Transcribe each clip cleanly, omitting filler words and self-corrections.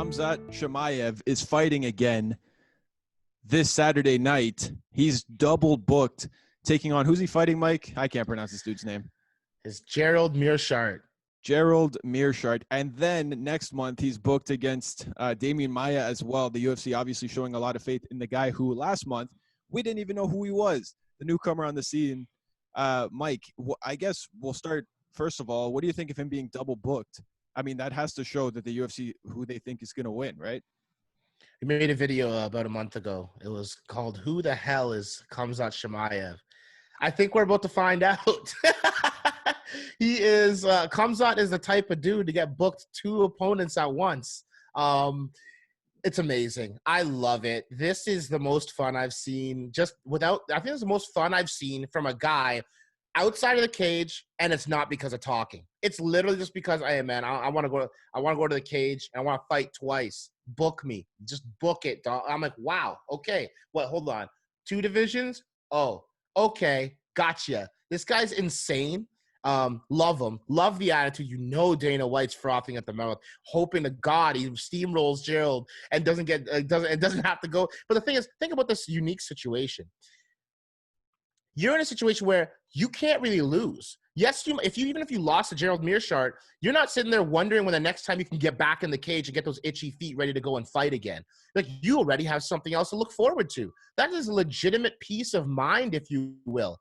Khamzat Chimaev is fighting again this Saturday night. He's double booked, taking on, who's he fighting, Mike? I can't pronounce this dude's name. It's Gerald Meerschaert. Gerald Meerschaert. And then next month, he's booked against Damian Maia as well. The UFC obviously showing a lot of faith in the guy who last month, we didn't even know who he was, the newcomer on the scene. Mike, I guess we'll start, first of all, what do you think of him being double booked? I mean, that has to show that the UFC, who they think is going to win, right? He made a video about a month ago. It was called "Who the Hell is Khamzat Chimaev?" I think we're about to find out. He is Khamzat is the type of dude to get booked 2 opponents at once. It's amazing. I love it. This is the most fun I've seen. I think it's the most fun I've seen from a guy outside of the cage, and it's not because of talking. It's literally just because, hey man, I want to go. I want to go to the cage. And I want to fight twice. Book me. Just book it, dog. I'm like, wow. Okay. What? Hold on. 2 divisions? Oh, okay. Gotcha. This guy's insane. Love him. Love the attitude. You know, Dana White's frothing at the mouth, hoping to God he steamrolls Gerald and doesn't have to go. But the thing is, think about this unique situation. You're in a situation where you can't really lose. Yes, even if you lost to Gerald Meerschaert, you're not sitting there wondering when the next time you can get back in the cage and get those itchy feet ready to go and fight again. Like, you already have something else to look forward to. That is a legitimate peace of mind, if you will.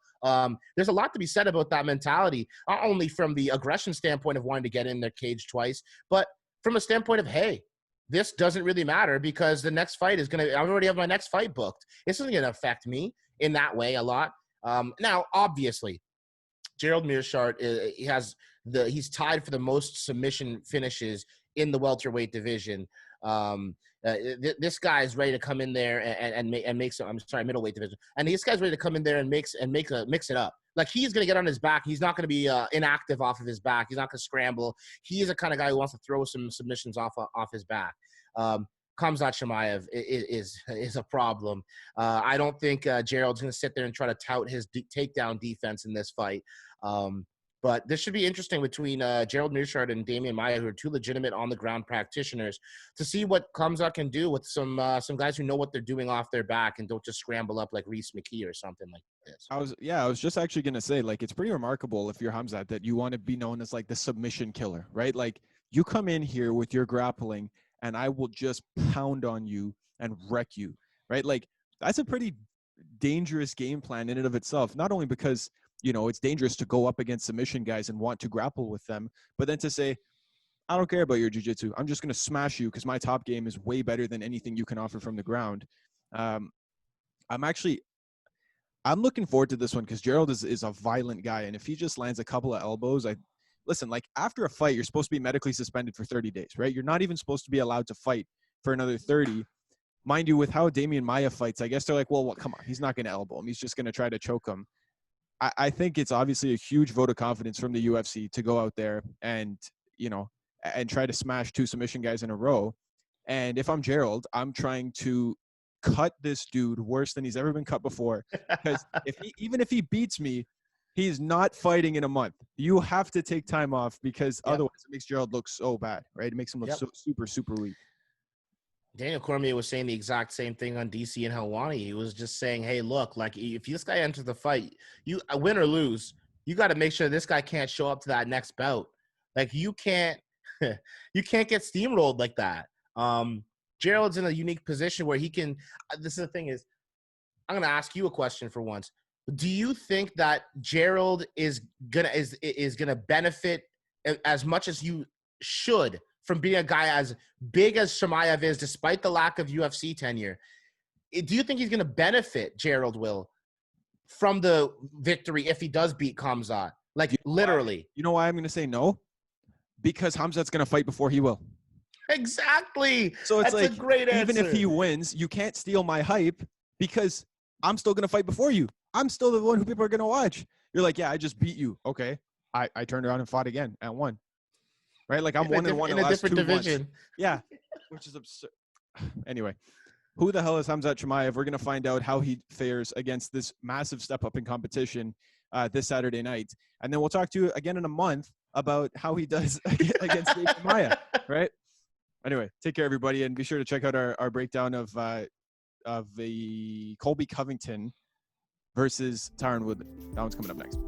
There's a lot to be said about that mentality, not only from the aggression standpoint of wanting to get in their cage twice, but from a standpoint of, hey, this doesn't really matter because the next fight is I already have my next fight booked. This isn't going to affect me in that way a lot. Now, obviously, Gerald Meerschaert, he's tied for the most submission finishes in the welterweight division. This guy is ready to come in there and make some. I'm sorry, middleweight division, and this guy's ready to come in there and mix it up. Like, he's gonna get on his back. He's not gonna be inactive off of his back. He's not gonna scramble. He is the kind of guy who wants to throw some submissions off his back. Khamzat Chimaev is a problem. I don't think Gerald's going to sit there and try to tout his takedown defense in this fight. But this should be interesting between Gerald Meerschaert and Damian Maia, who are 2 legitimate on-the-ground practitioners, to see what Khamzat can do with some guys who know what they're doing off their back and don't just scramble up like Reese McKee or something like this. I was just actually going to say, like, it's pretty remarkable if you're Khamzat that you want to be known as, like, the submission killer, right? Like, you come in here with your grappling, and I will just pound on you and wreck you, right? Like, that's a pretty dangerous game plan in and of itself, not only because, you know, it's dangerous to go up against submission guys and want to grapple with them, but then to say, I don't care about your jiu-jitsu. I'm just going to smash you because my top game is way better than anything you can offer from the ground. I'm looking forward to this one because Gerald is a violent guy, and if he just lands a couple of elbows, listen, like, after a fight, you're supposed to be medically suspended for 30 days, right? You're not even supposed to be allowed to fight for another 30. Mind you, with how Damian Maia fights, I guess they're like, well, come on. He's not going to elbow him. He's just going to try to choke him. I think it's obviously a huge vote of confidence from the UFC to go out there and, you know, and try to smash 2 submission guys in a row. And if I'm Gerald, I'm trying to cut this dude worse than he's ever been cut before. Because even if he beats me, he's not fighting in a month. You have to take time off because otherwise it makes Gerald look so bad, right? It makes him look so super, super weak. Daniel Cormier was saying the exact same thing on DC and Helwani. He was just saying, hey, look, like, if this guy enters the fight, you win or lose, you got to make sure this guy can't show up to that next bout. Like, you can't get steamrolled like that. Gerald's in a unique position where he can this is the thing is, I'm going to ask you a question for once. Do you think that Gerald is gonna benefit as much as you should from being a guy as big as Chimaev is, despite the lack of UFC tenure? Do you think he's gonna benefit, Gerald will, from the victory if he does beat Khamzat? Like, literally. You know why I'm gonna say no? Because Khamzat's gonna fight before he will. Exactly. So it's That's like, a great answer. even if he wins, you can't steal my hype because I'm still gonna fight before you. I'm still the one who people are going to watch. You're like, yeah, I just beat you. Okay. I turned around and fought again and won. Right? Like, I'm 1-1 in the last 2 division. Months. Yeah. Which is absurd. Anyway, who the hell is Khamzat Chimaev? We're going to find out how he fares against this massive step up in competition this Saturday night. And then we'll talk to you again in a month about how he does against Damian Maia. Right? Anyway, take care, everybody, and be sure to check out our breakdown of the Colby Covington versus Tyron Woodley. That one's coming up next.